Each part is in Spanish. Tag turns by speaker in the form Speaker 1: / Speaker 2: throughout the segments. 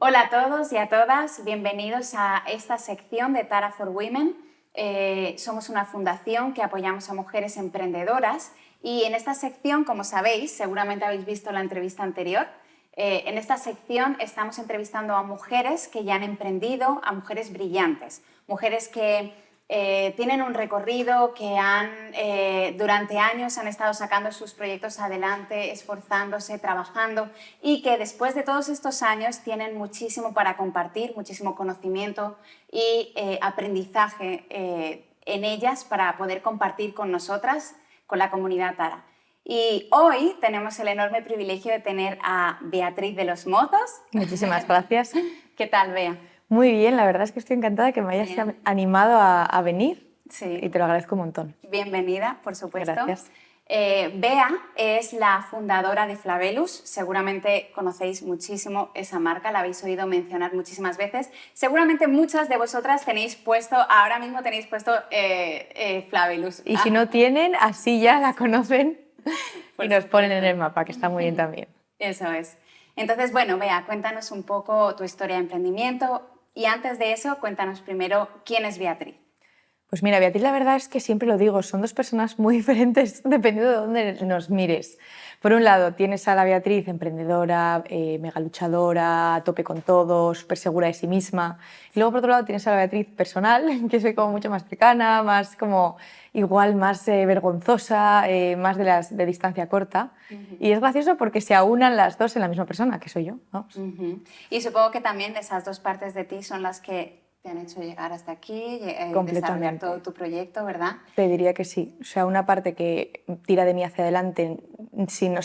Speaker 1: Hola a todos y a todas, bienvenidos a esta sección de Tara for Women. Somos una fundación que apoyamos a mujeres emprendedoras y en esta sección, como sabéis, seguramente habéis visto la entrevista anterior, en esta sección estamos entrevistando a mujeres que ya han emprendido, a mujeres brillantes, mujeres que tienen un recorrido, que durante años han estado sacando sus proyectos adelante, esforzándose, trabajando y que después de todos estos años tienen muchísimo para compartir, muchísimo conocimiento y aprendizaje en ellas para poder compartir con nosotras, con la comunidad Tara. Y hoy tenemos el enorme privilegio de tener a Beatriz de los Mozos.
Speaker 2: Muchísimas gracias.
Speaker 1: ¿Qué tal, Bea?
Speaker 2: Muy bien, la verdad es que estoy encantada que me hayas animado a venir.
Speaker 1: Sí.
Speaker 2: Y te lo agradezco un montón.
Speaker 1: Bienvenida, por supuesto.
Speaker 2: Gracias.
Speaker 1: Bea es la fundadora de Flavelus. Seguramente conocéis muchísimo esa marca, la habéis oído mencionar muchísimas veces. Seguramente muchas de vosotras ahora mismo tenéis puesto Flavelus.
Speaker 2: Y si no tienen, así ya la conocen y nos ponen en el mapa, que está muy bien también.
Speaker 1: Eso es. Entonces, bueno, Bea, cuéntanos un poco tu historia de emprendimiento y antes de eso, cuéntanos primero quién es Beatriz.
Speaker 2: Pues mira, Beatriz, la verdad es que siempre lo digo, son dos personas muy diferentes dependiendo de dónde nos mires. Por un lado, tienes a la Beatriz emprendedora, mega luchadora, a tope con todo, súper segura de sí misma. Y luego, por otro lado, tienes a la Beatriz personal, que soy como mucho más cercana, más como igual más vergonzosa, más de distancia corta. Y es gracioso porque se aunan las dos en la misma persona, que soy yo. Vamos.
Speaker 1: Y supongo que también esas dos partes de ti son las que te han hecho llegar hasta aquí, desarrollar todo tu proyecto, ¿verdad?
Speaker 2: Te diría que sí. O sea, una parte que tira de mí hacia adelante sin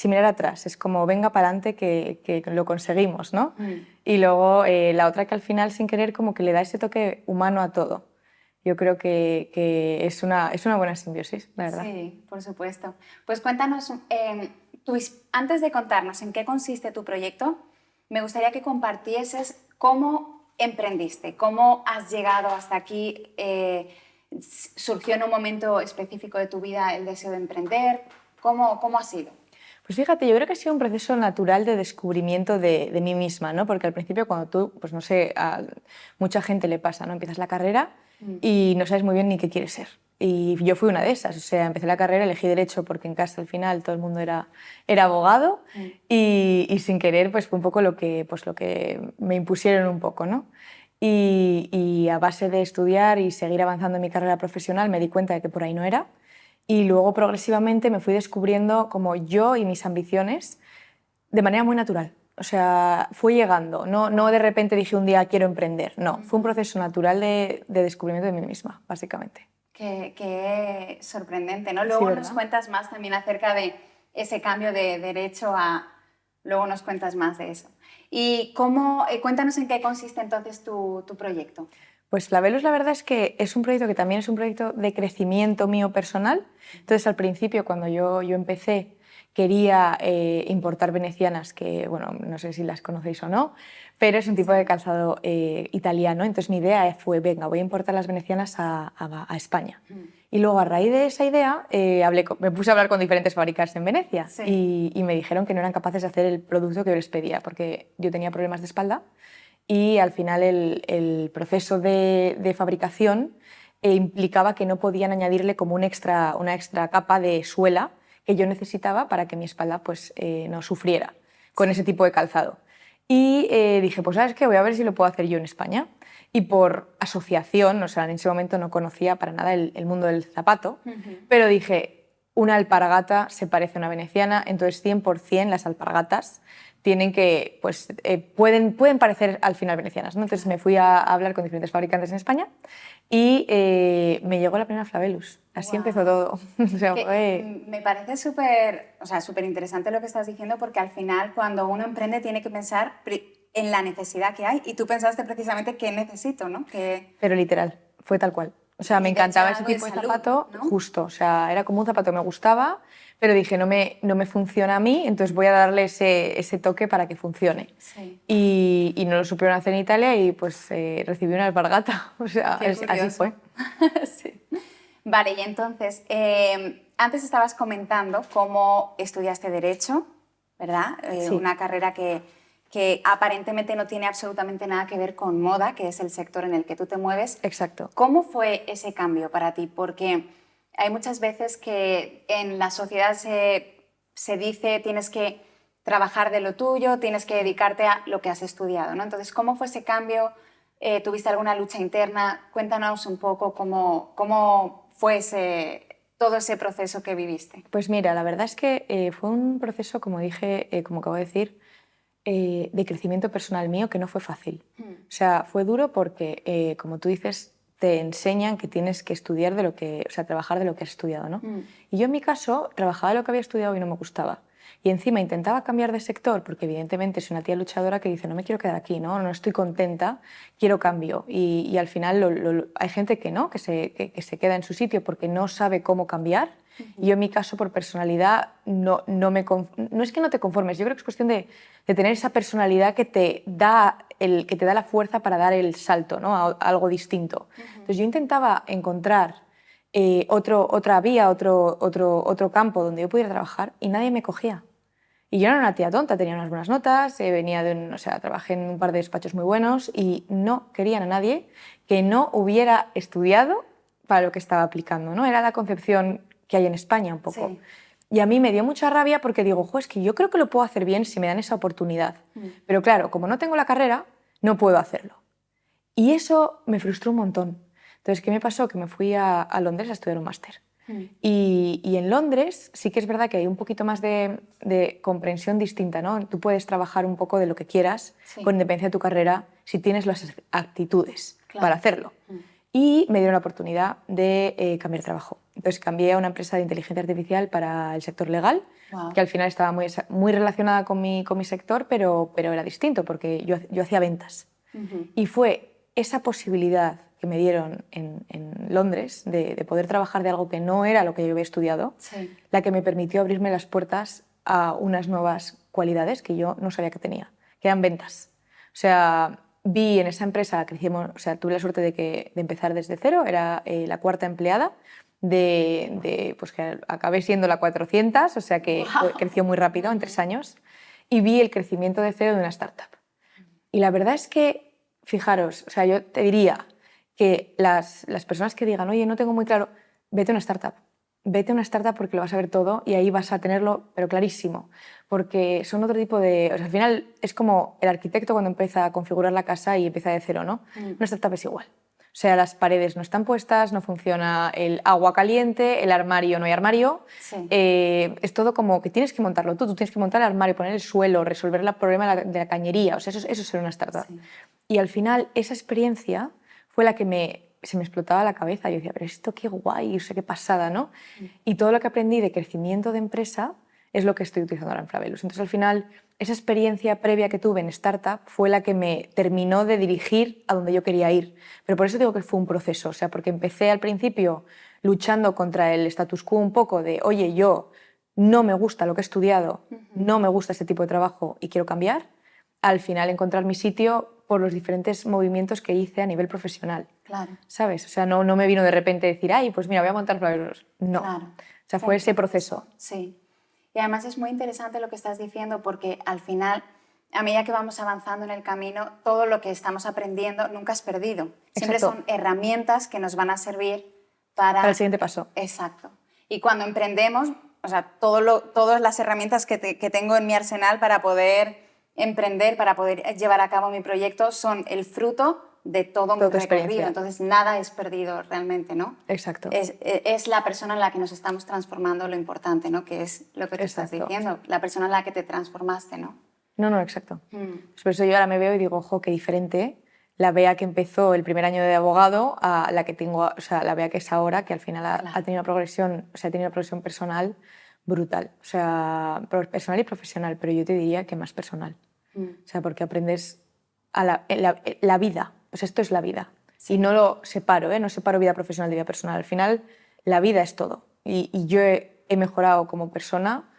Speaker 2: mirar atrás. Es como, venga para adelante que lo conseguimos, ¿no? Y luego la otra que al final, sin querer, como que le da ese toque humano a todo. Yo creo que es una buena simbiosis, la verdad.
Speaker 1: Sí, por supuesto. Pues cuéntanos, antes de contarnos en qué consiste tu proyecto, me gustaría que compartieses cómo emprendiste, cómo has llegado hasta aquí, surgió en un momento específico de tu vida el deseo de emprender, ¿cómo ha sido?
Speaker 2: Pues fíjate, yo creo que ha sido un proceso natural de descubrimiento de mí misma, ¿no? Porque al principio cuando tú, pues no sé, a mucha gente le pasa, ¿no? Empiezas la carrera y no sabes muy bien ni qué quieres ser. Y yo fui una de esas, o sea, empecé la carrera, elegí Derecho porque en casa al final todo el mundo era abogado y sin querer pues fue un poco lo que me impusieron un poco, ¿no? Y a base de estudiar y seguir avanzando en mi carrera profesional me di cuenta de que por ahí no era. Y luego progresivamente me fui descubriendo como yo y mis ambiciones de manera muy natural. O sea, fue llegando, no de repente dije un día quiero emprender, no, fue un proceso natural de descubrimiento de mí misma, básicamente.
Speaker 1: Qué sorprendente, ¿no? Luego
Speaker 2: Sí,
Speaker 1: nos cuentas más también acerca de ese cambio de derecho a... Luego nos cuentas más de eso. Y cuéntanos en qué consiste entonces tu proyecto.
Speaker 2: Pues Flavelus la verdad es que es un proyecto que también es un proyecto de crecimiento mío personal. Entonces al principio cuando yo empecé quería importar venecianas, que bueno, no sé si las conocéis o no, pero es un tipo de calzado italiano. Entonces mi idea fue, venga, voy a importar las venecianas a España. Y luego a raíz de esa idea me puse a hablar con diferentes fabricantes en Venecia y me dijeron que no eran capaces de hacer el producto que yo les pedía porque yo tenía problemas de espalda. Y al final el proceso de fabricación implicaba que no podían añadirle como una extra capa de suela que yo necesitaba para que mi espalda pues, no sufriera con ese tipo de calzado. Y dije, pues ¿sabes qué? Voy a ver si lo puedo hacer yo en España. Y por asociación, o sea, en ese momento no conocía para nada el mundo del zapato, pero dije, una alpargata se parece a una veneciana, entonces 100% las alpargatas tienen que, pues, pueden parecer al final venecianas, ¿no? Entonces me fui a hablar con diferentes fabricantes en España y me llegó la primera Flavelus. Así empezó todo. O sea,
Speaker 1: me parece súper interesante lo que estás diciendo porque al final cuando uno emprende tiene que pensar en la necesidad que hay y tú pensaste precisamente qué necesito, ¿no?
Speaker 2: Pero literal, fue tal cual. O sea, me encantaba ese tipo de
Speaker 1: salud,
Speaker 2: zapato,
Speaker 1: ¿no?
Speaker 2: justo. O sea, era como un zapato que me gustaba, pero dije, no me funciona a mí, entonces voy a darle ese toque para que funcione.
Speaker 1: Sí.
Speaker 2: Y no lo supieron hacer en Italia y pues recibí una alpargata. O sea, así fue.
Speaker 1: Sí. Vale, y entonces, antes estabas comentando cómo estudiaste Derecho, ¿verdad?
Speaker 2: Sí.
Speaker 1: Una carrera que que aparentemente no tiene absolutamente nada que ver con moda, que es el sector en el que tú te mueves.
Speaker 2: Exacto.
Speaker 1: ¿Cómo fue ese cambio para ti? Porque hay muchas veces que en la sociedad se dice tienes que trabajar de lo tuyo, tienes que dedicarte a lo que has estudiado, ¿no? Entonces, ¿cómo fue ese cambio? ¿Tuviste alguna lucha interna? Cuéntanos un poco cómo fue todo ese proceso que viviste.
Speaker 2: Pues mira, la verdad es que fue un proceso, como dije, como acabo de decir, de crecimiento personal mío que no fue fácil. O sea, fue duro porque, como tú dices, te enseñan que tienes que estudiar de lo que, o sea, trabajar de lo que has estudiado, ¿no? Y yo en mi caso trabajaba de lo que había estudiado y no me gustaba. Y encima intentaba cambiar de sector porque evidentemente soy una tía luchadora que dice no me quiero quedar aquí, no estoy contenta, quiero cambio. Y al final hay gente que no, que se queda en su sitio porque no sabe cómo cambiar. Y yo en mi caso por personalidad no es que no te conformes, yo creo que es cuestión de tener esa personalidad que te da la fuerza para dar el salto, ¿no? a algo distinto. Entonces yo intentaba encontrar otra vía, otro campo donde yo pudiera trabajar y nadie me cogía. Y yo no era una tía tonta, tenía unas buenas notas, trabajé en un par de despachos muy buenos y no querían a nadie que no hubiera estudiado para lo que estaba aplicando, ¿no? Era la concepción que hay en España un poco.
Speaker 1: Sí.
Speaker 2: Y a mí me dio mucha rabia porque digo, es que yo creo que lo puedo hacer bien si me dan esa oportunidad. Pero claro, como no tengo la carrera, no puedo hacerlo. Y eso me frustró un montón. Entonces, ¿qué me pasó? Que me fui a Londres a estudiar un máster. Y en Londres sí que es verdad que hay un poquito más de comprensión distinta, ¿no? Tú puedes trabajar un poco de lo que quieras, con independencia de tu carrera, si tienes las actitudes para hacerlo. Y me dieron la oportunidad de cambiar de trabajo. Entonces cambié a una empresa de inteligencia artificial para el sector legal, que al final estaba muy relacionada con mi sector, pero era distinto porque yo hacía ventas. Y fue esa posibilidad que me dieron en Londres de poder trabajar de algo que no era lo que yo había estudiado, la que me permitió abrirme las puertas a unas nuevas cualidades que yo no sabía que tenía, que eran ventas. O sea, vi en esa empresa, tuve la suerte de empezar desde cero, era la cuarta empleada, pues que acabé siendo la 400, o sea que creció muy rápido en 3 años, y vi el crecimiento de cero de una startup. Y la verdad es que, fijaros, o sea, yo te diría que las personas que digan, oye, no tengo muy claro, vete a una startup. Vete a una startup porque lo vas a ver todo y ahí vas a tenerlo, pero clarísimo. Porque son otro tipo de... O sea, al final es como el arquitecto cuando empieza a configurar la casa y empieza de cero, ¿no? Una startup es igual. O sea, las paredes no están puestas, no funciona el agua caliente, el armario no hay armario. Es todo como que tienes que montarlo tú tienes que montar el armario, poner el suelo, resolver el problema de la cañería. O sea, eso es ser una startup. Y al final esa experiencia fue la que se me explotaba la cabeza. Yo decía, pero esto qué guay, o sea, qué pasada, ¿no? Y todo lo que aprendí de crecimiento de empresa es lo que estoy utilizando ahora en Flavellus. Entonces, al final, esa experiencia previa que tuve en startup fue la que me terminó de dirigir a donde yo quería ir. Pero por eso digo que fue un proceso, o sea, porque empecé al principio luchando contra el status quo un poco de, oye, yo no me gusta lo que he estudiado, no me gusta este tipo de trabajo y quiero cambiar. Al final encontrar mi sitio por los diferentes movimientos que hice a nivel profesional.
Speaker 1: Claro.
Speaker 2: ¿Sabes? O sea, no me vino de repente decir, ay, pues mira, voy a montar Flavellus. No.
Speaker 1: Claro.
Speaker 2: O sea, fue ese proceso.
Speaker 1: Sí. Y además es muy interesante lo que estás diciendo porque al final, a medida que vamos avanzando en el camino, todo lo que estamos aprendiendo nunca es perdido. Siempre son herramientas que nos van a servir para
Speaker 2: el siguiente paso.
Speaker 1: Exacto. Y cuando emprendemos, o sea, todas las herramientas que tengo en mi arsenal para poder emprender, para poder llevar a cabo mi proyecto, son el fruto de todo mi recorrido. Entonces, nada es perdido realmente, ¿no?
Speaker 2: Exacto.
Speaker 1: Es la persona en la que nos estamos transformando lo importante, ¿no? Que es lo que tú estás diciendo, la persona en la que te transformaste, ¿no?
Speaker 2: No, exacto. Por eso yo ahora me veo y digo, ojo, qué diferente la Bea que empezó el primer año de abogado a la que tengo, o sea, la Bea que es ahora, que al final ha tenido una progresión, o sea, ha tenido una progresión personal brutal, o sea, personal y profesional, pero yo te diría que más personal. O sea, porque aprendes la vida, o sea, esto es la vida. Y no lo separo, no separo vida profesional de vida personal. Al final, la vida es todo. Y yo he mejorado como persona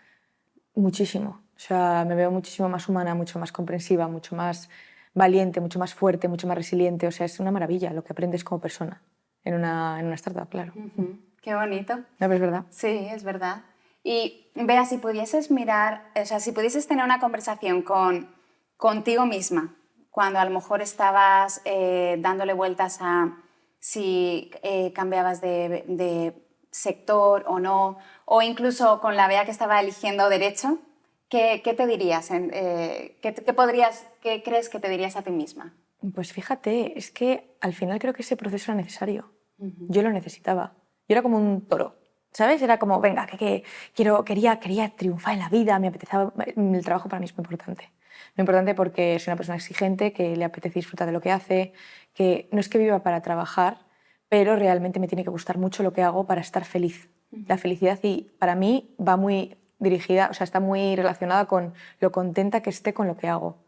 Speaker 2: muchísimo. O sea, me veo muchísimo más humana, mucho más comprensiva, mucho más valiente, mucho más fuerte, mucho más resiliente. O sea, es una maravilla lo que aprendes como persona en una startup, claro.
Speaker 1: Qué bonito.
Speaker 2: ¿No, pero es verdad?
Speaker 1: Sí, es verdad. Y Bea, si pudieses mirar, o sea, si pudieses tener una conversación con contigo misma, cuando a lo mejor estabas dándole vueltas a si cambiabas de sector o no, o incluso con la Bea que estaba eligiendo derecho, ¿qué te dirías? ¿Qué crees que te dirías a ti misma?
Speaker 2: Pues fíjate, es que al final creo que ese proceso era necesario. Yo lo necesitaba. Yo era como un toro, ¿sabes? Era como, venga, quería triunfar en la vida, me apetecía, el trabajo para mí es muy importante. Muy importante porque soy una persona exigente, que le apetece disfrutar de lo que hace, que no es que viva para trabajar, pero realmente me tiene que gustar mucho lo que hago para estar feliz. La felicidad y para mí va muy dirigida, o sea, está muy relacionada con lo contenta que esté con lo que hago.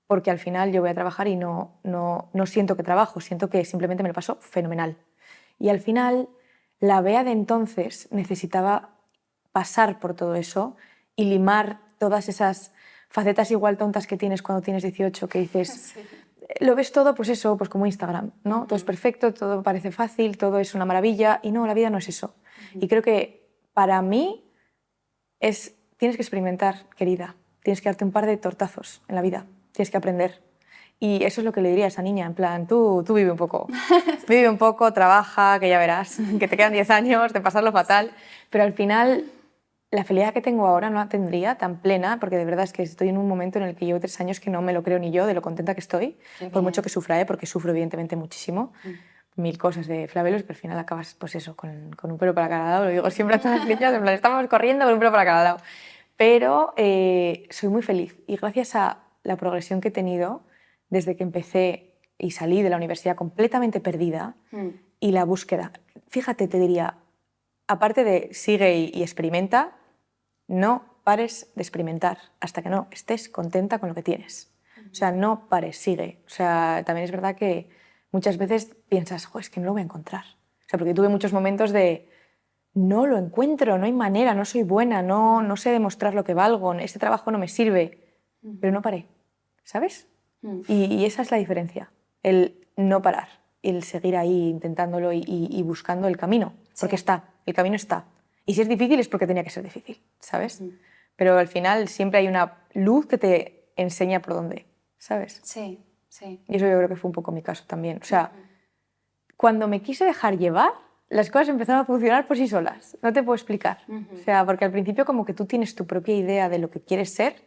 Speaker 2: Porque al final yo voy a trabajar y no siento que trabajo, siento que simplemente me lo paso fenomenal. Y al final la Bea de entonces necesitaba pasar por todo eso y limar todas esas facetas igual tontas que tienes cuando tienes 18, que dices,
Speaker 1: Sí.
Speaker 2: lo ves todo pues eso, pues como Instagram, ¿no? Todo es perfecto, todo parece fácil, todo es una maravilla y no, la vida no es eso. Y creo que para mí tienes que experimentar, querida, tienes que darte un par de tortazos en la vida. Tienes que aprender. Y eso es lo que le diría a esa niña, en plan, tú vive un poco. Vive un poco, trabaja, que ya verás, que te quedan 10 años de pasarlo fatal. Pero al final, la felicidad que tengo ahora no la tendría tan plena, porque de verdad es que estoy en un momento en el que llevo 3 años que no me lo creo ni yo de lo contenta que estoy, por mucho que sufra, porque sufro evidentemente muchísimo. 1000 cosas de flavelos, pero al final acabas, pues eso, con un pelo para cada lado. Lo digo siempre a todas las niñas, en plan, estamos corriendo con un pelo para cada lado. Pero soy muy feliz y gracias a la progresión que he tenido desde que empecé y salí de la universidad completamente perdida y la búsqueda. Fíjate, te diría, aparte de sigue y experimenta, no pares de experimentar hasta que no estés contenta con lo que tienes. O sea, no pares, sigue. O sea, también es verdad que muchas veces piensas, es que no lo voy a encontrar. O sea, porque tuve muchos momentos de no lo encuentro, no hay manera, no soy buena, no sé demostrar lo que valgo, este trabajo no me sirve, pero no paré, ¿sabes? Y esa es la diferencia, el no parar, el seguir ahí intentándolo y buscando el camino, porque el camino está. Y si es difícil es porque tenía que ser difícil, ¿sabes? Pero al final siempre hay una luz que te enseña por dónde, ¿sabes?
Speaker 1: Sí, sí.
Speaker 2: Y eso yo creo que fue un poco mi caso también. O sea, cuando me quise dejar llevar, las cosas empezaron a funcionar por sí solas. No te puedo explicar. O sea, porque al principio como que tú tienes tu propia idea de lo que quieres ser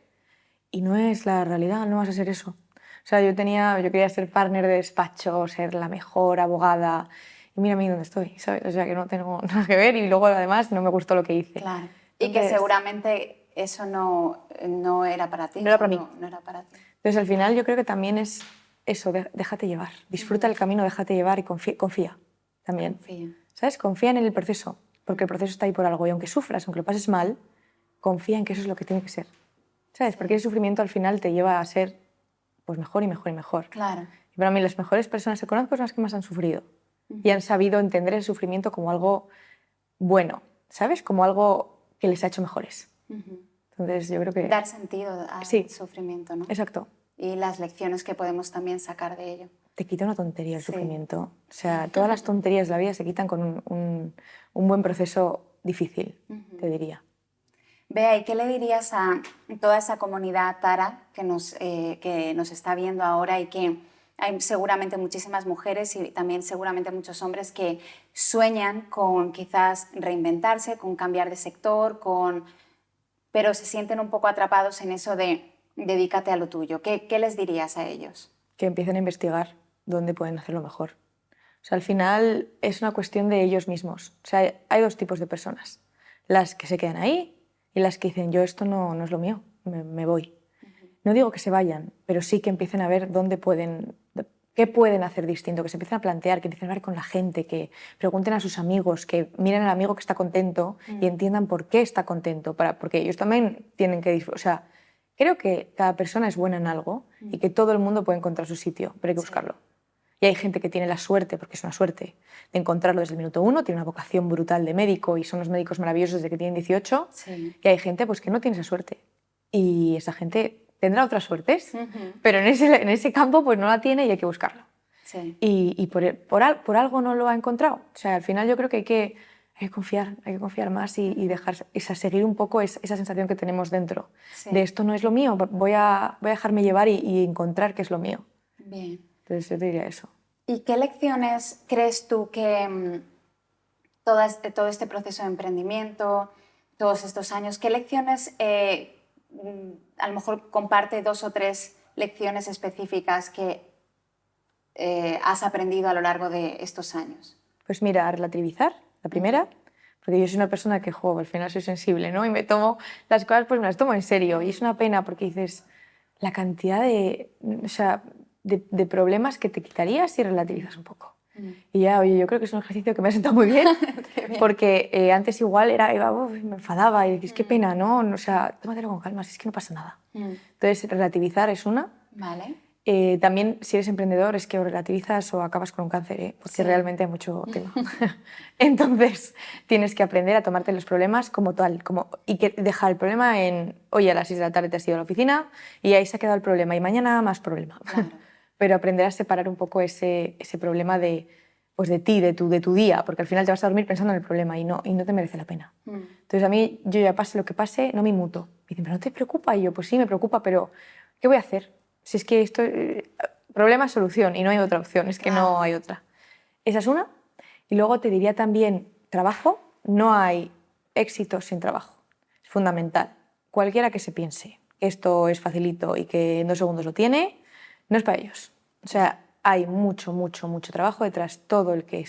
Speaker 2: y no es la realidad, no vas a ser eso. O sea, yo quería ser partner de despacho, ser la mejor abogada y mira a mí dónde estoy, ¿sabes? O sea, que no tengo nada que ver y luego además no me gustó lo que hice.
Speaker 1: Claro. Y que seguramente eso no era para ti.
Speaker 2: No era para mí.
Speaker 1: No era para ti.
Speaker 2: Entonces al final yo creo que también es eso, déjate llevar. Disfruta el camino, déjate llevar y confía también.
Speaker 1: Confía.
Speaker 2: ¿Sabes? Confía en el proceso, porque el proceso está ahí por algo. Y aunque sufras, aunque lo pases mal, confía en que eso es lo que tiene que ser. ¿Sabes? Porque ese sufrimiento al final te lleva a ser pues, mejor y mejor y mejor.
Speaker 1: Claro.
Speaker 2: Y para mí las mejores personas que conozco son las que más han sufrido. Y han sabido entender el sufrimiento como algo bueno, ¿sabes? Como algo que les ha hecho mejores. Entonces yo creo que...
Speaker 1: Dar sentido al sufrimiento, ¿no?
Speaker 2: Exacto.
Speaker 1: Y las lecciones que podemos también sacar de ello.
Speaker 2: Te quita una tontería el sufrimiento. O sea, todas las tonterías de la vida se quitan con un buen proceso difícil, te diría.
Speaker 1: Bea, ¿y qué le dirías a toda esa comunidad Tara que nos está viendo ahora y que hay seguramente muchísimas mujeres y también seguramente muchos hombres que sueñan con quizás reinventarse, con cambiar de sector, pero se sienten un poco atrapados en eso de dedícate a lo tuyo? ¿Qué les dirías a ellos?
Speaker 2: Que empiecen a investigar dónde pueden hacerlo mejor. O sea, al final es una cuestión de ellos mismos. O sea, hay 2 tipos de personas. Las que se quedan ahí y las que dicen, yo esto no es lo mío, me voy. No digo que se vayan, pero sí que empiecen a ver qué pueden hacer distinto, que se empiecen a plantear, que empiecen a hablar con la gente, que pregunten a sus amigos, que miren al amigo que está contento y entiendan por qué está contento, porque ellos también tienen que disfrutar. O sea, creo que cada persona es buena en algo y que todo el mundo puede encontrar su sitio, pero hay que buscarlo. Y hay gente que tiene la suerte, porque es una suerte, de encontrarlo desde el minuto 1, tiene una vocación brutal de médico y son los médicos maravillosos desde que tienen 18, y hay gente pues, que no tiene esa suerte. Y esa gente tendrá otras suertes, pero en ese campo pues, no la tiene y hay que buscarlo.
Speaker 1: Sí.
Speaker 2: Y por algo no lo ha encontrado. O sea, al final yo creo que hay hay que confiar más y dejar, seguir un poco esa sensación que tenemos dentro.
Speaker 1: Sí.
Speaker 2: De esto no es lo mío, voy a dejarme llevar y encontrar qué es lo mío.
Speaker 1: Bien.
Speaker 2: Entonces yo te diría eso.
Speaker 1: ¿Y qué lecciones crees tú que todo este proceso de emprendimiento, todos estos años, qué lecciones, a lo mejor comparte 2 o 3 lecciones específicas que has aprendido a lo largo de estos años?
Speaker 2: Pues mira, a relativizar, la primera, porque yo soy una persona que juego, al final soy sensible, ¿no? Y me tomo las cosas, pues me las tomo en serio. Y es una pena porque dices, la cantidad de problemas que te quitarías si relativizas un poco. Y ya, oye, yo creo que es un ejercicio que me ha sentado muy bien, porque antes igual me enfadaba y dices, qué pena, ¿no? O sea, tómatelo con calma, si es que no pasa nada. Entonces, relativizar es una.
Speaker 1: Vale.
Speaker 2: También, si eres emprendedor, es que o relativizas o acabas con un cáncer, ¿eh? Porque realmente hay mucho tema. Entonces, tienes que aprender a tomarte los problemas como tal, y que dejar el problema en, oye, a las 6 de la tarde te has ido a la oficina y ahí se ha quedado el problema y mañana más problema.
Speaker 1: Claro.
Speaker 2: Pero aprender a separar un poco ese problema pues de ti, de tu día, porque al final te vas a dormir pensando en el problema y no te merece la pena. Entonces, a mí, yo ya pase lo que pase, no me inmuto. Me dicen, ¿pero no te preocupa? Y yo, pues sí, me preocupa, pero ¿qué voy a hacer? Si es que esto, problema, solución, y no hay otra opción, es que no hay otra. Esa es una. Y luego te diría también, trabajo, no hay éxito sin trabajo. Es fundamental. Cualquiera que se piense que esto es facilito y que en 2 segundos lo tiene, no es para ellos. O sea, hay mucho, mucho, mucho trabajo detrás. Todo el que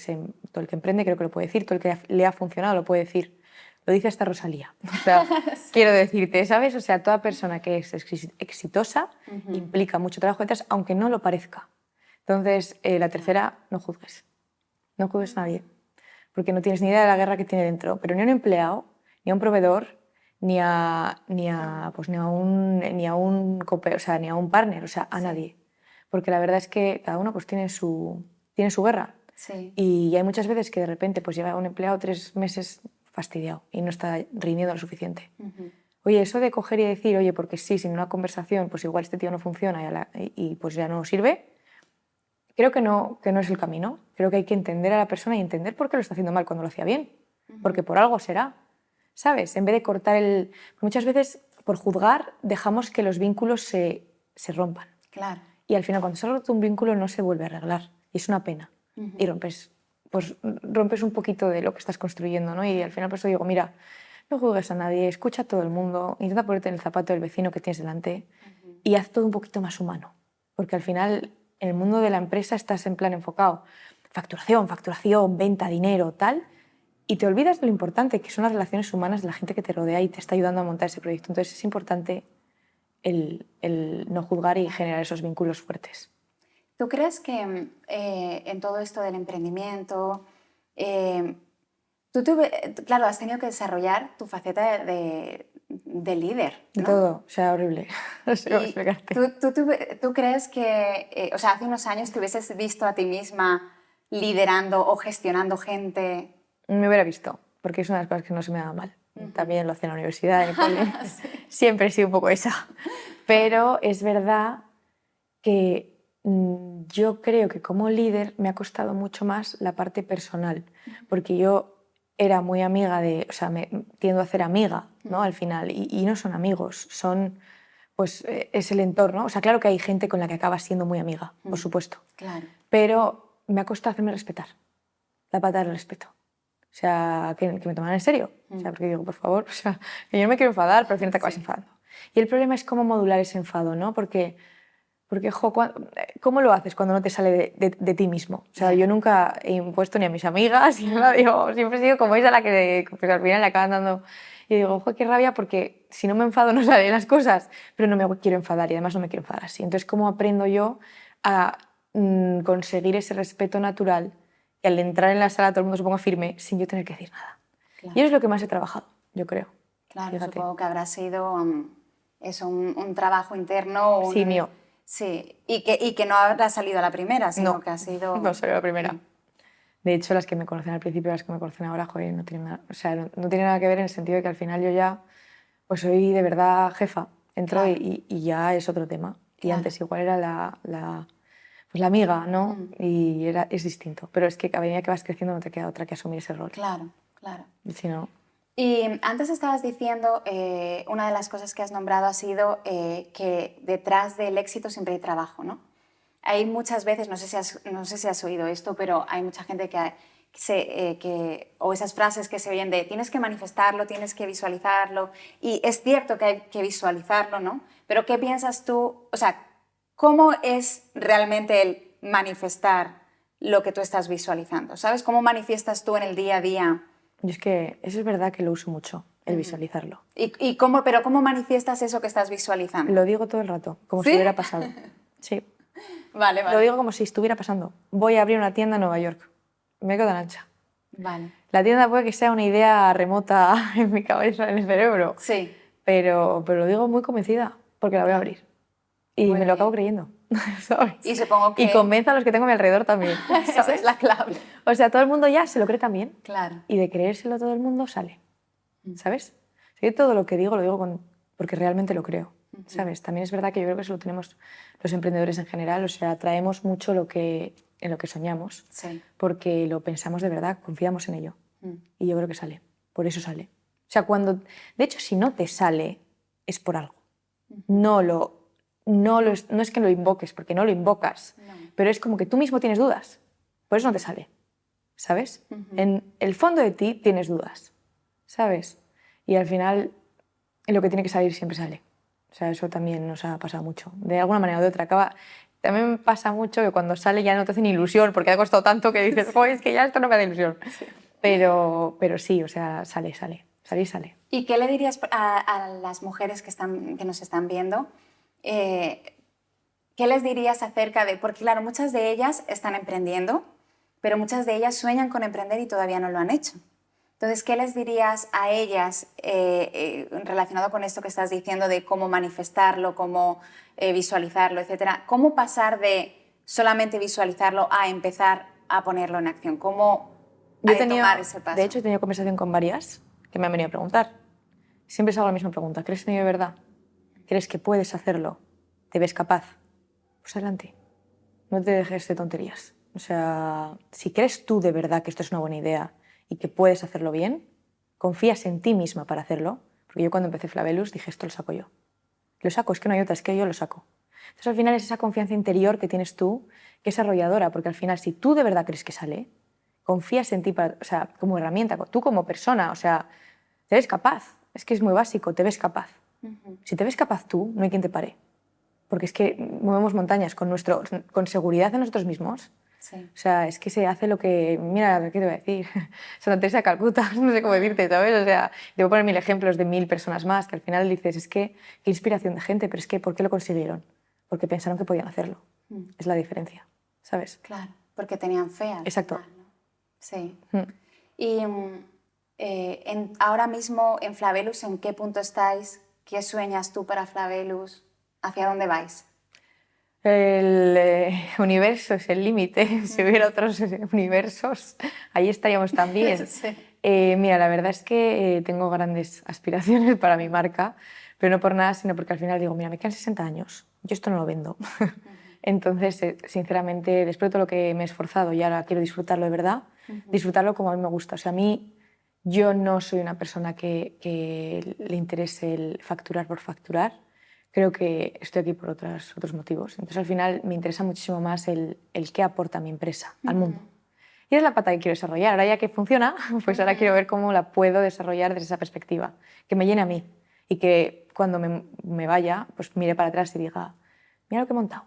Speaker 2: emprende creo que lo puede decir, todo el que le ha funcionado lo puede decir. Lo dice hasta Rosalía. O sea, quiero decirte, ¿sabes? O sea, toda persona que es exitosa implica mucho trabajo detrás, aunque no lo parezca. Entonces, la tercera, no juzgues. No juzgues a nadie, porque no tienes ni idea de la guerra que tiene dentro. Pero ni a un empleado, ni a un proveedor, ni a un partner, o sea, a nadie. Porque la verdad es que cada uno pues, tiene su guerra.
Speaker 1: Sí.
Speaker 2: Y hay muchas veces que de repente pues, llega un empleado 3 meses fastidiado y no está rindiendo lo suficiente. Oye, eso de coger y decir, oye, porque sí, sin una conversación, pues igual este tío no funciona y pues ya no sirve, creo que no es el camino. Creo que hay que entender a la persona y entender por qué lo está haciendo mal cuando lo hacía bien. Porque por algo será, ¿sabes? En vez de cortar muchas veces, por juzgar, dejamos que los vínculos se rompan.
Speaker 1: Claro.
Speaker 2: Y al final, cuando se ha roto un vínculo, no se vuelve a arreglar. Y es una pena. Y rompes un poquito de lo que estás construyendo, ¿no? Y al final, por eso digo, mira, no juzgues a nadie, escucha a todo el mundo, intenta ponerte en el zapato del vecino que tienes delante y haz todo un poquito más humano. Porque al final, en el mundo de la empresa estás en plan enfocado. Facturación, venta, dinero, tal. Y te olvidas de lo importante que son las relaciones humanas de la gente que te rodea y te está ayudando a montar ese proyecto. Entonces es importante el no juzgar y generar esos vínculos fuertes.
Speaker 1: ¿Tú crees que en todo esto del emprendimiento, claro, has tenido que desarrollar tu faceta de líder, ¿no?
Speaker 2: De todo, o sea, horrible. No sé cómo explicarte.
Speaker 1: ¿Tú crees que, hace unos años te hubieses visto a ti misma liderando o gestionando gente?
Speaker 2: Me hubiera visto, porque es una de las cosas que no se me daba mal. También lo hacía en la universidad, en el cole. Sí. Siempre he sido un poco esa. Pero es verdad que yo creo que como líder me ha costado mucho más la parte personal, porque yo era muy amiga me tiendo a ser amiga, ¿no? Al final, y no son amigos, pues es el entorno. O sea, claro que hay gente con la que acabas siendo muy amiga, por supuesto.
Speaker 1: Claro.
Speaker 2: Pero me ha costado hacerme respetar, la pata del respeto. O sea, que me toman en serio. O sea, porque digo, por favor, o sea, que yo no me quiero enfadar, pero al final te acabas enfadando. Y el problema es cómo modular ese enfado, ¿no? Porque ¿cómo lo haces cuando no te sale de ti mismo? O sea, yo nunca he impuesto ni a mis amigas, ni nada, digo, siempre he sido como esa la que pues, al final le acaban dando... Y digo, ojo, qué rabia, porque si no me enfado no salen las cosas, pero no me quiero enfadar y además no me quiero enfadar así. Entonces, ¿cómo aprendo yo a conseguir ese respeto natural y al entrar en la sala todo el mundo se ponga firme sin yo tener que decir nada? Claro. Y eso es lo que más he trabajado, yo creo.
Speaker 1: Claro,
Speaker 2: fíjate.
Speaker 1: Supongo que habrá sido un trabajo interno.
Speaker 2: Sí, mío.
Speaker 1: Sí, y que no habrá salido a la primera, sino que ha sido...
Speaker 2: No salió a la primera. De hecho, las que me conocen al principio y las que me conocen ahora, joder, no tienen nada, o sea, no tiene nada que ver en el sentido de que al final yo ya pues soy de verdad jefa. Entro y ya es otro tema. Claro. Y antes igual era la amiga, ¿no? Y es distinto. Pero es que a medida que vas creciendo no te queda otra que asumir ese rol.
Speaker 1: Claro. Claro.
Speaker 2: Si no...
Speaker 1: Y antes estabas diciendo, una de las cosas que has nombrado ha sido que detrás del éxito siempre hay trabajo, ¿no? Hay muchas veces, no sé si has oído esto, pero hay mucha gente o esas frases que se oyen de tienes que manifestarlo, tienes que visualizarlo, y es cierto que hay que visualizarlo, ¿no? Pero ¿qué piensas tú? O sea, ¿cómo es realmente el manifestar lo que tú estás visualizando? ¿Sabes? ¿Cómo manifiestas tú en el día a día?
Speaker 2: Y es que eso es verdad que lo uso mucho, el visualizarlo.
Speaker 1: Pero ¿cómo manifiestas eso que estás visualizando?
Speaker 2: Lo digo todo el rato, como
Speaker 1: ¿Sí?
Speaker 2: si hubiera pasado. Sí.
Speaker 1: Vale.
Speaker 2: Lo digo como si estuviera pasando. Voy a abrir una tienda en Nueva York. Me quedo tan ancha.
Speaker 1: Vale.
Speaker 2: La tienda puede que sea una idea remota en mi cabeza, en el cerebro.
Speaker 1: Sí.
Speaker 2: Pero lo digo muy convencida, porque la voy a abrir. Y
Speaker 1: Muy
Speaker 2: me lo acabo
Speaker 1: bien.
Speaker 2: creyendo, ¿sabes?
Speaker 1: Y supongo que...
Speaker 2: Y convenzo a los que tengo a mi alrededor también,
Speaker 1: Esa
Speaker 2: ¿sabes?
Speaker 1: es la clave.
Speaker 2: O sea, todo el mundo ya se lo cree también.
Speaker 1: Claro.
Speaker 2: Y de creérselo todo el mundo sale, ¿sabes? Yo todo lo que digo lo digo porque realmente lo creo, ¿sabes? También es verdad que yo creo que eso lo tenemos los emprendedores en general, o sea, traemos mucho en lo que soñamos,
Speaker 1: Sí.
Speaker 2: porque lo pensamos de verdad, confiamos en ello. Y yo creo que sale, por eso sale. O sea, de hecho, si no te sale, es por algo. No es que lo invoques, porque no lo invocas, pero es como que tú mismo tienes dudas, por eso no te sale, ¿sabes? En el fondo de ti tienes dudas, ¿sabes? Y al final lo que tiene que salir siempre sale. O sea, eso también nos ha pasado mucho. De alguna manera o de otra. También me pasa mucho que cuando sale ya no te hacen ilusión, porque ha costado tanto que dices, joder, es que ya esto no me da ilusión. Sí. Pero sí, o sea, sale y sale.
Speaker 1: ¿Y qué le dirías a las mujeres que nos están viendo? ¿Qué les dirías acerca de...? Porque claro, muchas de ellas están emprendiendo, pero muchas de ellas sueñan con emprender y todavía no lo han hecho. Entonces, ¿qué les dirías a ellas relacionado con esto que estás diciendo de cómo manifestarlo, cómo visualizarlo, etcétera? ¿Cómo pasar de solamente visualizarlo a empezar a ponerlo en acción? ¿Cómo tomar ese paso?
Speaker 2: De hecho, he tenido conversación con varias que me han venido a preguntar. Siempre es hago la misma pregunta. ¿Crees en ello de verdad? ¿Crees que puedes hacerlo? ¿Te ves capaz? Pues adelante. No te dejes de tonterías. O sea, si crees tú de verdad que esto es una buena idea y que puedes hacerlo bien, confías en ti misma para hacerlo, porque yo cuando empecé Flavelus dije, esto lo saco yo. Lo saco, es que no hay otra, es que yo lo saco. Entonces al final es esa confianza interior que tienes tú, que es arrolladora, porque al final si tú de verdad crees que sale, confías en ti o sea, como herramienta, tú como persona, o sea, te ves capaz. Es que es muy básico, te ves capaz. Si te ves capaz tú, no hay quien te pare. Porque es que movemos montañas con seguridad en nosotros mismos.
Speaker 1: Sí.
Speaker 2: O sea, es que se hace lo que... Mira, ¿qué te voy a decir? Santa Teresa de Calcuta, no sé cómo decirte, ¿sabes? O sea, te voy a poner 1000 ejemplos de 1000 personas más, que al final dices, es que qué inspiración de gente, pero es que ¿por qué lo consiguieron? Porque pensaron que podían hacerlo. Es la diferencia, ¿sabes?
Speaker 1: Claro, porque tenían fe al
Speaker 2: Exacto.
Speaker 1: final, ¿no? Sí. Y ahora mismo en Flavelus, ¿en qué punto estáis? ¿Qué sueñas tú para Flavelus? ¿Hacia dónde vais?
Speaker 2: El universo es el límite. Si hubiera otros universos, ahí estaríamos también.
Speaker 1: Sí.
Speaker 2: Mira, la verdad es que tengo grandes aspiraciones para mi marca, pero no por nada, sino porque al final digo, mira, me quedan 60 años, yo esto no lo vendo. Entonces, sinceramente, después de todo lo que me he esforzado y ahora quiero disfrutarlo de verdad, disfrutarlo como a mí me gusta. O sea, a mí, yo no soy una persona que le interese el facturar por facturar. Creo que estoy aquí por otros motivos. Entonces, al final, me interesa muchísimo más el qué aporta mi empresa al mundo. Y es la pata que quiero desarrollar. Ahora ya que funciona, pues ahora quiero ver cómo la puedo desarrollar desde esa perspectiva, que me llene a mí y que cuando me vaya, pues mire para atrás y diga, mira lo que he montado,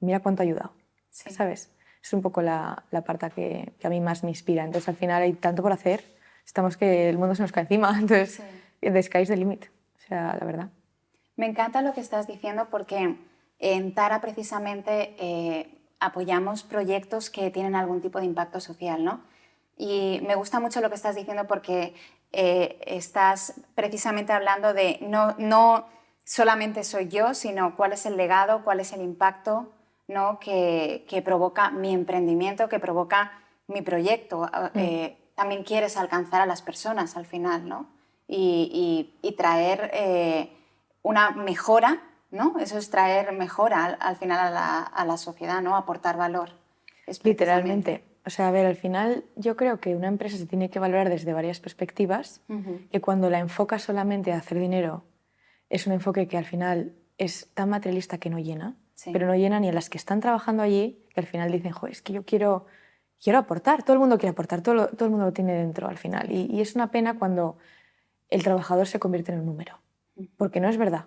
Speaker 2: mira cuánto ha ayudado,
Speaker 1: Sí.
Speaker 2: ¿sabes? Es un poco la parte que a mí más me inspira. Entonces, al final hay tanto por hacer, estamos que el mundo se nos cae encima, entonces, the sky's the limit, o sea, la verdad.
Speaker 1: Me encanta lo que estás diciendo porque en Tara precisamente apoyamos proyectos que tienen algún tipo de impacto social, ¿no? Y me gusta mucho lo que estás diciendo porque estás precisamente hablando de no solamente soy yo, sino cuál es el legado, cuál es el impacto, ¿no? que provoca mi emprendimiento, que provoca mi proyecto. También quieres alcanzar a las personas al final, ¿no? Y traer una mejora, ¿no? Eso es traer mejora al final a la sociedad, ¿no? Aportar valor.
Speaker 2: Literalmente. O sea, a ver, al final yo creo que una empresa se tiene que valorar desde varias perspectivas, que cuando la enfoca solamente a hacer dinero es un enfoque que al final es tan materialista que no llena,
Speaker 1: Sí.
Speaker 2: pero no llena ni a las que están trabajando allí, que al final dicen, joder, es que yo quiero aportar, todo el mundo quiere aportar, todo el mundo lo tiene dentro al final. Y es una pena cuando el trabajador se convierte en un número, porque no es verdad.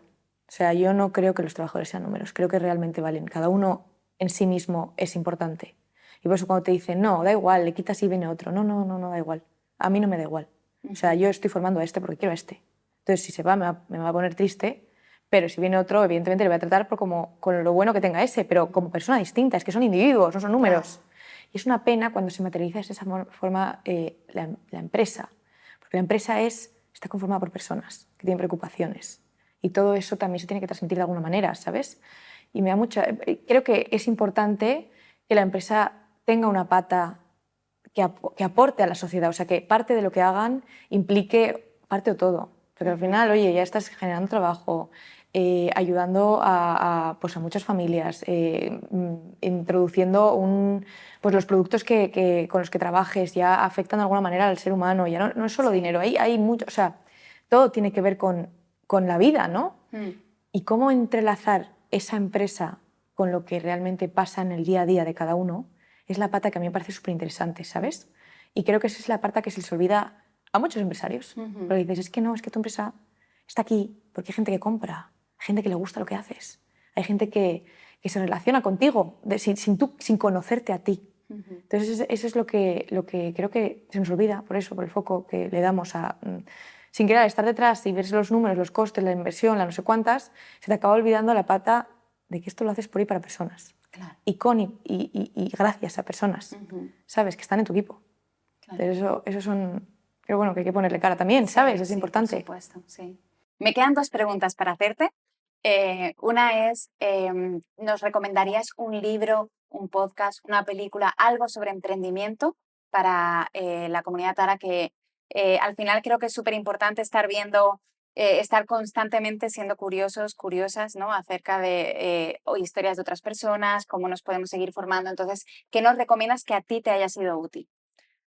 Speaker 2: O sea, yo no creo que los trabajadores sean números, creo que realmente valen. Cada uno en sí mismo es importante. Y por eso cuando te dicen, no, da igual, le quitas y viene otro. No, no, no, no da igual. A mí no me da igual. O sea, yo estoy formando a este porque quiero a este. Entonces, si se va, me va a poner triste, pero si viene otro, evidentemente le voy a tratar con lo bueno que tenga ese, pero como persona distinta, es que son individuos, no son números. Claro. Y es una pena cuando se materializa de esa forma la empresa, porque la empresa está conformada por personas que tienen preocupaciones y todo eso también se tiene que transmitir de alguna manera, ¿sabes? Y creo que es importante que la empresa tenga una pata que aporte a la sociedad, o sea, que parte de lo que hagan implique parte o todo. Porque al final, oye, ya estás generando trabajo, ayudando pues a muchas familias, introduciendo pues los productos con los que trabajes ya afectan de alguna manera al ser humano, ya no es solo dinero, hay mucho, o sea, todo tiene que ver con la vida, ¿no? Y cómo entrelazar esa empresa con lo que realmente pasa en el día a día de cada uno es la pata que a mí me parece súper interesante, ¿sabes? Y creo que esa es la pata que se les olvida a muchos empresarios. Porque dices, es que no, es que tu empresa está aquí porque hay gente que compra, hay gente que le gusta lo que haces, hay gente que se relaciona contigo sin conocerte a ti. Entonces eso es lo que creo que se nos olvida, por eso, por el foco que le damos sin querer estar detrás y ver los números, los costes, la inversión, la no sé cuántas, se te acaba olvidando la pata de que esto lo haces por y para personas. Claro. Y gracias a personas, ¿sabes? Que están en tu equipo. Claro. Entonces eso son... Pero bueno, que hay que ponerle cara también, ¿sabes?
Speaker 1: Sí,
Speaker 2: es importante.
Speaker 1: Por supuesto, sí. Me quedan 2 preguntas para hacerte. Una es, ¿nos recomendarías un libro, un podcast, una película, algo sobre emprendimiento para la comunidad Tara? Que al final creo que es súper importante estar viendo, estar constantemente siendo curiosos, curiosas, ¿no? Acerca de historias de otras personas, cómo nos podemos seguir formando. Entonces, ¿qué nos recomiendas que a ti te haya sido útil?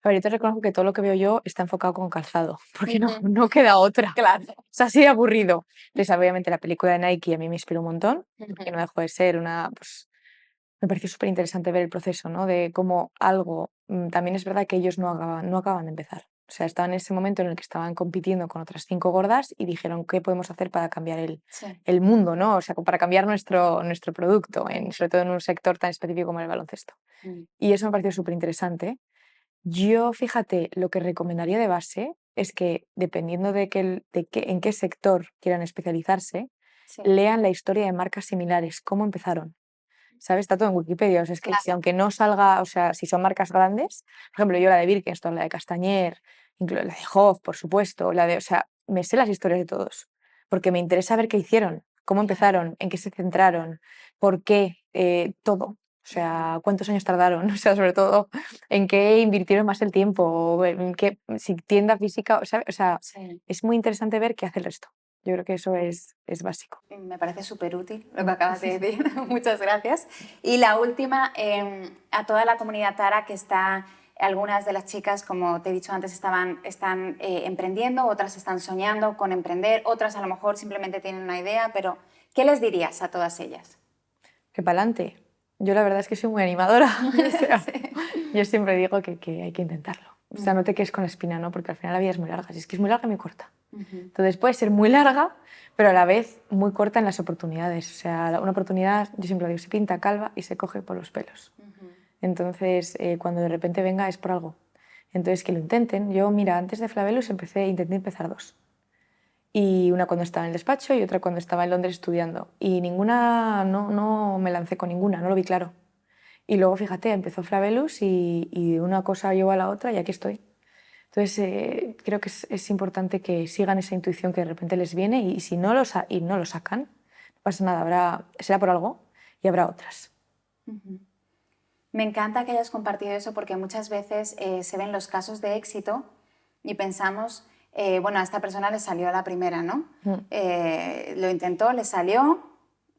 Speaker 2: A ver, yo te reconozco que todo lo que veo yo está enfocado con calzado, porque no queda otra.
Speaker 1: Claro.
Speaker 2: O sea, así de aburrido. Entonces, obviamente, la película de Nike a mí me inspiró un montón, porque no dejó de ser pues, me pareció súper interesante ver el proceso, ¿no? De cómo algo, también es verdad que ellos no acaban de empezar. O sea, estaban en ese momento en el que estaban compitiendo con otras 5 gordas y dijeron, ¿qué podemos hacer para cambiar el mundo, ¿no? O sea, para cambiar nuestro producto, sobre todo en un sector tan específico como el baloncesto. Y eso me pareció súper interesante. Yo, fíjate, lo que recomendaría de base es que, dependiendo en qué sector quieran especializarse, lean la historia de marcas similares, cómo empezaron. ¿Sabes? Está todo en Wikipedia. O sea, es que si, aunque no salga, o sea, si son marcas grandes, por ejemplo, yo la de Birkenstock, la de Castañer, incluso la de Hoff, por supuesto, o sea, me sé las historias de todos, porque me interesa ver qué hicieron, cómo empezaron, en qué se centraron, por qué, todo. O sea, cuántos años tardaron, o sea, sobre todo, en qué invirtieron más el tiempo, en qué, si tienda física, o sea, es muy interesante ver qué hace el resto. Yo creo que eso es básico.
Speaker 1: Me parece súper útil lo que acabas de decir. Muchas gracias. Y la última, a toda la comunidad Tara que está, algunas de las chicas, como te he dicho antes, están emprendiendo, otras están soñando con emprender, otras a lo mejor simplemente tienen una idea, pero ¿qué les dirías a todas ellas?
Speaker 2: Que para adelante. Yo la verdad es que soy muy animadora. O sea, sí. Yo siempre digo que hay que intentarlo. O sea, no te quedes con la espina, ¿no? Porque al final la vida es muy larga. Si es que es muy larga y muy corta. Entonces puede ser muy larga, pero a la vez muy corta en las oportunidades. O sea, una oportunidad, yo siempre lo digo, se pinta calva y se coge por los pelos. Entonces, cuando de repente venga es por algo. Entonces, que lo intenten. Yo, mira, antes de Flavelus intenté empezar 2. Y una cuando estaba en el despacho y otra cuando estaba en Londres estudiando. Y ninguna, no me lancé con ninguna, no lo vi claro. Y luego, fíjate, empezó Flavelus y una cosa llevó a la otra y aquí estoy. Entonces, creo que es importante que sigan esa intuición que de repente les viene y si no lo sacan, no pasa nada, será por algo y habrá otras.
Speaker 1: Me encanta que hayas compartido eso porque muchas veces se ven los casos de éxito y pensamos, bueno, a esta persona le salió a la primera, ¿no? Lo intentó, le salió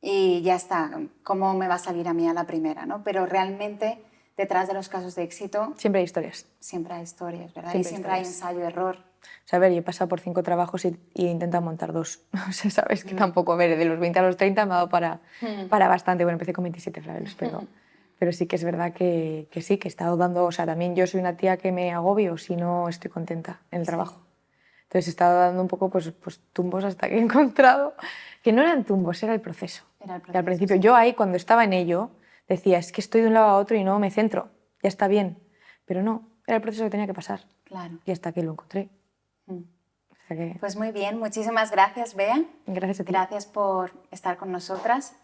Speaker 1: y ya está. ¿Cómo me va a salir a mí a la primera, no? Pero realmente detrás de los casos de éxito
Speaker 2: Siempre hay historias.
Speaker 1: siempre hay historias, ¿verdad?
Speaker 2: Siempre
Speaker 1: y
Speaker 2: hay
Speaker 1: siempre hay
Speaker 2: historias.
Speaker 1: ensayo-error.
Speaker 2: O sea, a ver, yo he pasado por 5 trabajos y he intentado montar 2. O sea, sabes que tampoco, a ver, de los 20 a los 30 me ha dado para bastante. Bueno, empecé con 27 Flavelos, pero sí que es verdad que sí, que he estado dando... O sea, también yo soy una tía que me agobio si no estoy contenta en el trabajo. Entonces he estado dando un poco pues tumbos hasta que he encontrado que no eran tumbos, era el proceso.
Speaker 1: Era el
Speaker 2: Que al
Speaker 1: proceso,
Speaker 2: principio,
Speaker 1: sí.
Speaker 2: yo ahí cuando estaba en ello decía, es que estoy de un lado a otro y no me centro, ya está bien. Pero no, era el proceso que tenía que pasar.
Speaker 1: Claro.
Speaker 2: Y hasta que lo encontré.
Speaker 1: Mm.
Speaker 2: O sea que,
Speaker 1: Pues muy bien, muchísimas gracias, Bea.
Speaker 2: gracias a ti.
Speaker 1: Gracias por estar con nosotras.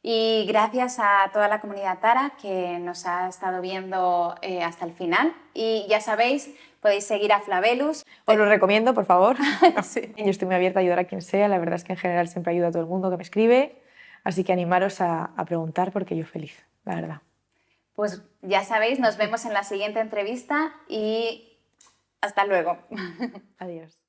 Speaker 1: Y gracias a toda la comunidad Tara que nos ha estado viendo hasta el final. Y ya sabéis, podéis seguir a Flavelus.
Speaker 2: Os lo recomiendo, por favor.
Speaker 1: Sí.
Speaker 2: Yo estoy muy abierta a ayudar a quien sea. La verdad es que en general siempre ayudo a todo el mundo que me escribe. Así que animaros a preguntar porque yo feliz, la verdad.
Speaker 1: Pues ya sabéis, nos vemos en la siguiente entrevista y hasta luego.
Speaker 2: Adiós.